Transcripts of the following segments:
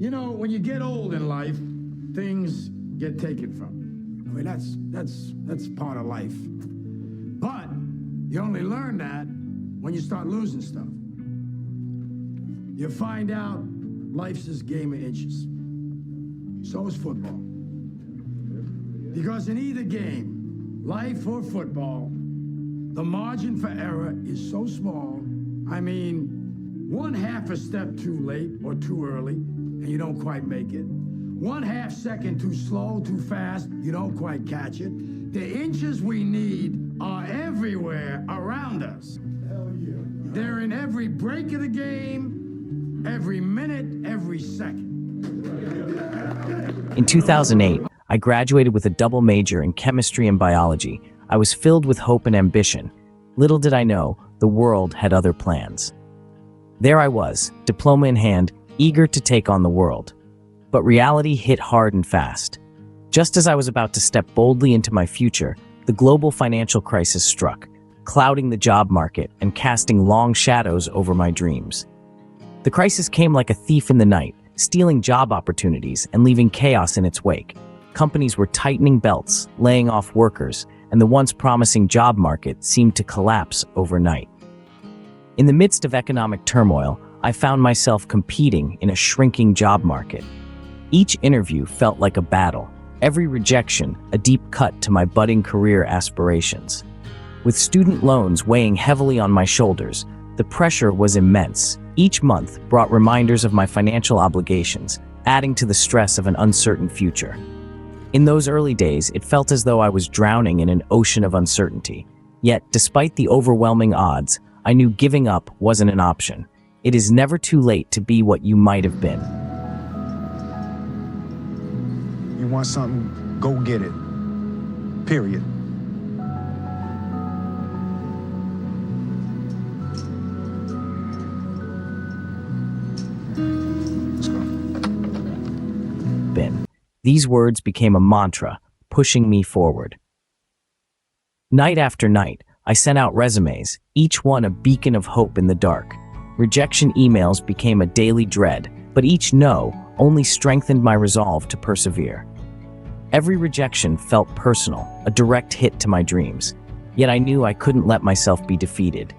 You know, when you get old in life, things get taken from you. I mean, that's part of life. But you only learn that when you start losing stuff. You find out life's this game of inches. So is football. Because in either game, life or football, the margin for error is so small. I mean, one half a step too late or too early, and you don't quite make it. 1/2 second too slow, too fast, you don't quite catch it. The inches we need are everywhere around us. Hell yeah. They're in every break of the game, every minute, every second. In 2008, I graduated with a double major in chemistry and biology. I was filled with hope and ambition. Little did I know, the world had other plans. There I was, diploma in hand, eager to take on the world. But reality hit hard and fast. Just as I was about to step boldly into my future, the global financial crisis struck, clouding the job market and casting long shadows over my dreams. The crisis came like a thief in the night, stealing job opportunities and leaving chaos in its wake. Companies were tightening belts, laying off workers, and the once promising job market seemed to collapse overnight. In the midst of economic turmoil, I found myself competing in a shrinking job market. Each interview felt like a battle, every rejection a deep cut to my budding career aspirations. With student loans weighing heavily on my shoulders, the pressure was immense. Each month brought reminders of my financial obligations, adding to the stress of an uncertain future. In those early days, it felt as though I was drowning in an ocean of uncertainty. Yet, despite the overwhelming odds, I knew giving up wasn't an option. It is never too late to be what you might have been. You want something, go get it. Period. Let's go. These words became a mantra, pushing me forward. Night after night, I sent out resumes, each one a beacon of hope in the dark. Rejection emails became a daily dread, but each no only strengthened my resolve to persevere. Every rejection felt personal, a direct hit to my dreams. Yet I knew I couldn't let myself be defeated.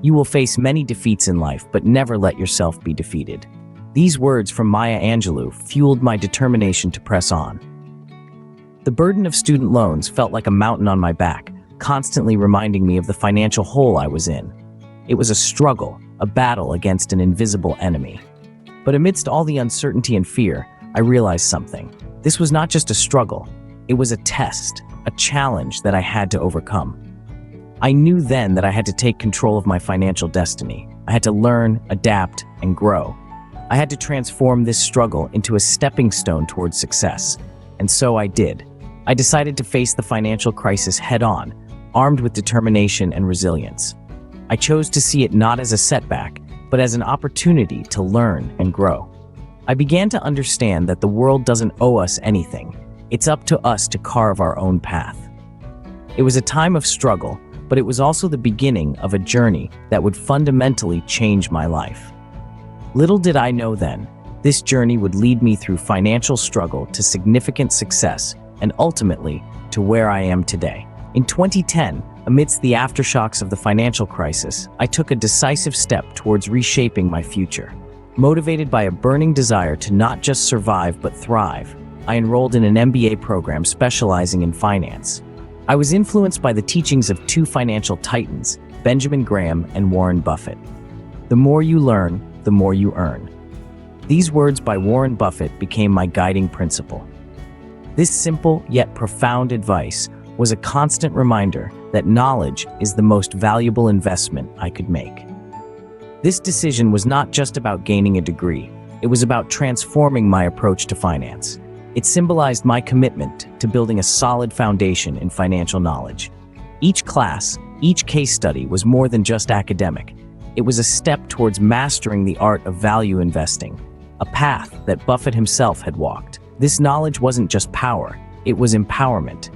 You will face many defeats in life, but never let yourself be defeated. These words from Maya Angelou fueled my determination to press on. The burden of student loans felt like a mountain on my back, constantly reminding me of the financial hole I was in. It was a struggle, a battle against an invisible enemy. But amidst all the uncertainty and fear, I realized something. This was not just a struggle, it was a test, a challenge that I had to overcome. I knew then that I had to take control of my financial destiny. I had to learn, adapt, and grow. I had to transform this struggle into a stepping stone towards success. And so I did. I decided to face the financial crisis head-on, armed with determination and resilience. I chose to see it not as a setback, but as an opportunity to learn and grow. I began to understand that the world doesn't owe us anything. It's up to us to carve our own path. It was a time of struggle, but it was also the beginning of a journey that would fundamentally change my life. Little did I know then, this journey would lead me through financial struggle to significant success and ultimately to where I am today. In 2010, amidst the aftershocks of the financial crisis, I took a decisive step towards reshaping my future. Motivated by a burning desire to not just survive but thrive, I enrolled in an MBA program specializing in finance. I was influenced by the teachings of two financial titans, Benjamin Graham and Warren Buffett. The more you learn, the more you earn. These words by Warren Buffett became my guiding principle. This simple yet profound advice was a constant reminder that knowledge is the most valuable investment I could make. This decision was not just about gaining a degree, it was about transforming my approach to finance. It symbolized my commitment to building a solid foundation in financial knowledge. Each class, each case study was more than just academic. It was a step towards mastering the art of value investing, a path that Buffett himself had walked. This knowledge wasn't just power, it was empowerment.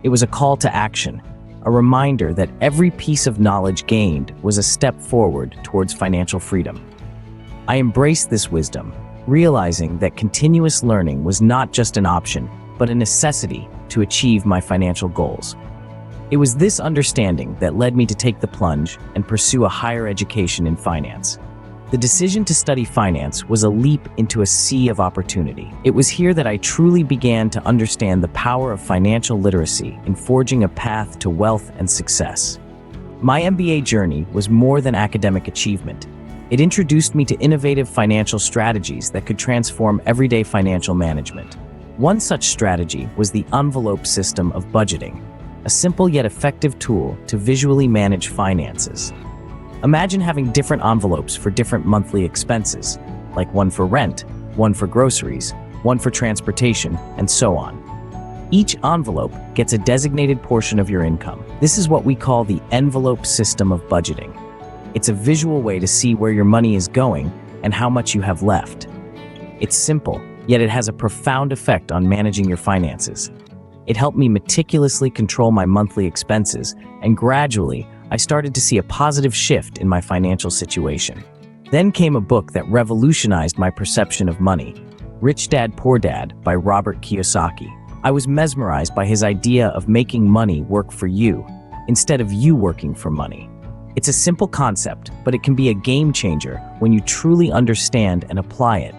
It was a call to action, a reminder that every piece of knowledge gained was a step forward towards financial freedom. I embraced this wisdom, realizing that continuous learning was not just an option, but a necessity to achieve my financial goals. It was this understanding that led me to take the plunge and pursue a higher education in finance. The decision to study finance was a leap into a sea of opportunity. It was here that I truly began to understand the power of financial literacy in forging a path to wealth and success. My MBA journey was more than academic achievement. It introduced me to innovative financial strategies that could transform everyday financial management. One such strategy was the envelope system of budgeting, a simple yet effective tool to visually manage finances. Imagine having different envelopes for different monthly expenses, like one for rent, one for groceries, one for transportation, and so on. Each envelope gets a designated portion of your income. This is what we call the envelope system of budgeting. It's a visual way to see where your money is going and how much you have left. It's simple, yet it has a profound effect on managing your finances. It helped me meticulously control my monthly expenses, and gradually, I started to see a positive shift in my financial situation. Then came a book that revolutionized my perception of money, Rich Dad, Poor Dad by Robert Kiyosaki. I was mesmerized by his idea of making money work for you, instead of you working for money. It's a simple concept, but it can be a game changer when you truly understand and apply it.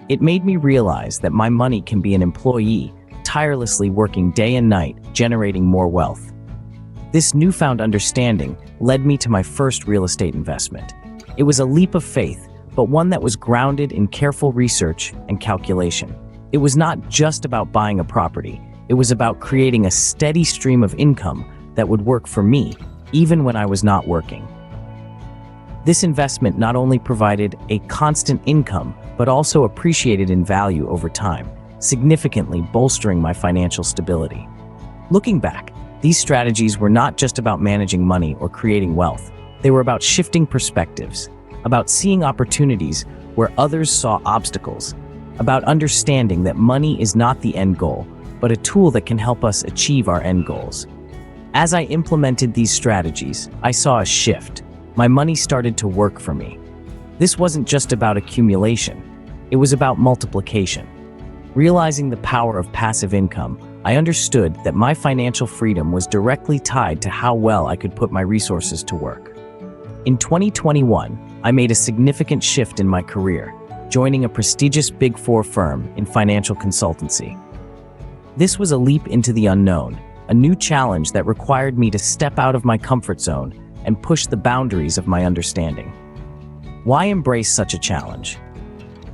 It made me realize that my money can be an employee, tirelessly working day and night, generating more wealth. This newfound understanding led me to my first real estate investment. It was a leap of faith, but one that was grounded in careful research and calculation. It was not just about buying a property. It was about creating a steady stream of income that would work for me, even when I was not working. This investment not only provided a constant income, but also appreciated in value over time, significantly bolstering my financial stability. Looking back, these strategies were not just about managing money or creating wealth. They were about shifting perspectives, about seeing opportunities where others saw obstacles, about understanding that money is not the end goal, but a tool that can help us achieve our end goals. As I implemented these strategies, I saw a shift. My money started to work for me. This wasn't just about accumulation, it was about multiplication. Realizing the power of passive income, I understood that my financial freedom was directly tied to how well I could put my resources to work. In 2021, I made a significant shift in my career, joining a prestigious Big Four firm in financial consultancy. This was a leap into the unknown, a new challenge that required me to step out of my comfort zone and push the boundaries of my understanding. Why embrace such a challenge?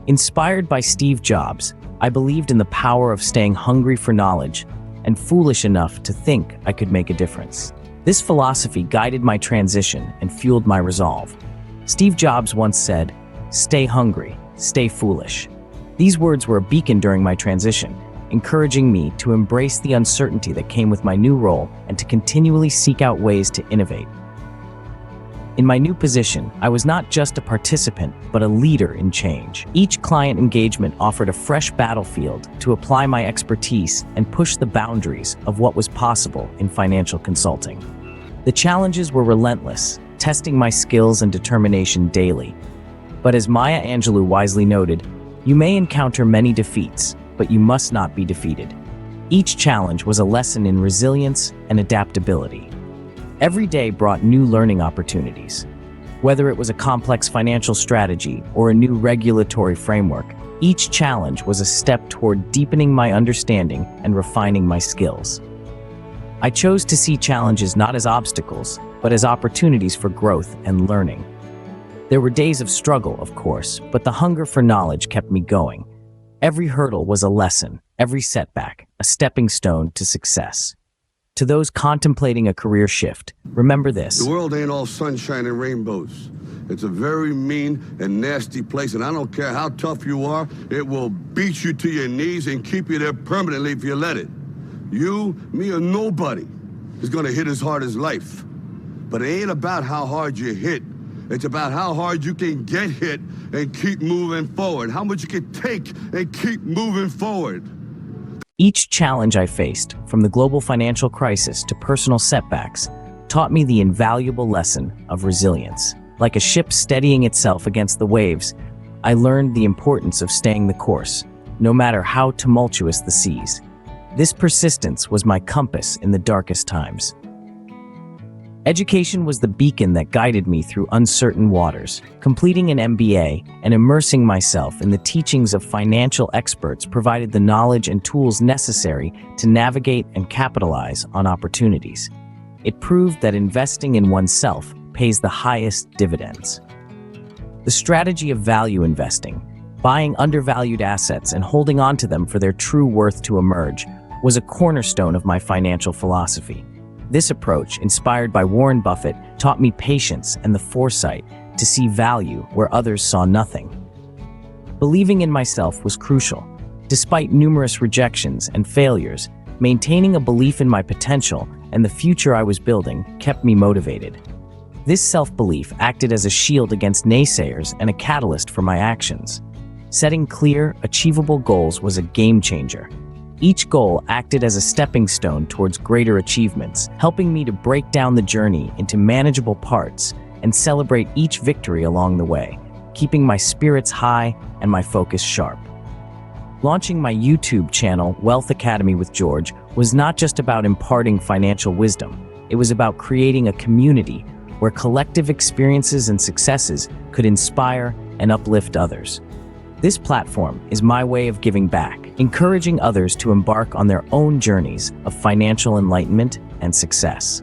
Inspired by Steve Jobs, I believed in the power of staying hungry for knowledge and foolish enough to think I could make a difference. This philosophy guided my transition and fueled my resolve. Steve Jobs once said, "Stay hungry, stay foolish." These words were a beacon during my transition, encouraging me to embrace the uncertainty that came with my new role and to continually seek out ways to innovate. In my new position, I was not just a participant, but a leader in change. Each client engagement offered a fresh battlefield to apply my expertise and push the boundaries of what was possible in financial consulting. The challenges were relentless, testing my skills and determination daily. But as Maya Angelou wisely noted, you may encounter many defeats, but you must not be defeated. Each challenge was a lesson in resilience and adaptability. Every day brought new learning opportunities. Whether it was a complex financial strategy or a new regulatory framework, each challenge was a step toward deepening my understanding and refining my skills. I chose to see challenges not as obstacles, but as opportunities for growth and learning. There were days of struggle, of course, but the hunger for knowledge kept me going. Every hurdle was a lesson, every setback, a stepping stone to success. To those contemplating a career shift, remember this. The world ain't all sunshine and rainbows. It's a very mean and nasty place, and I don't care how tough you are, it will beat you to your knees and keep you there permanently if you let it. You, me, or nobody is gonna hit as hard as life. But it ain't about how hard you hit. It's about how hard you can get hit and keep moving forward. How much you can take and keep moving forward. Each challenge I faced, from the global financial crisis to personal setbacks, taught me the invaluable lesson of resilience. Like a ship steadying itself against the waves, I learned the importance of staying the course, no matter how tumultuous the seas. This persistence was my compass in the darkest times. Education was the beacon that guided me through uncertain waters. Completing an MBA and immersing myself in the teachings of financial experts provided the knowledge and tools necessary to navigate and capitalize on opportunities. It proved that investing in oneself pays the highest dividends. The strategy of value investing, buying undervalued assets and holding on to them for their true worth to emerge, was a cornerstone of my financial philosophy. This approach, inspired by Warren Buffett, taught me patience and the foresight to see value where others saw nothing. Believing in myself was crucial. Despite numerous rejections and failures, maintaining a belief in my potential and the future I was building kept me motivated. This self-belief acted as a shield against naysayers and a catalyst for my actions. Setting clear, achievable goals was a game changer. Each goal acted as a stepping stone towards greater achievements, helping me to break down the journey into manageable parts and celebrate each victory along the way, keeping my spirits high and my focus sharp. Launching my YouTube channel, Wealth Academy with George, was not just about imparting financial wisdom. It was about creating a community where collective experiences and successes could inspire and uplift others. This platform is my way of giving back, encouraging others to embark on their own journeys of financial enlightenment and success.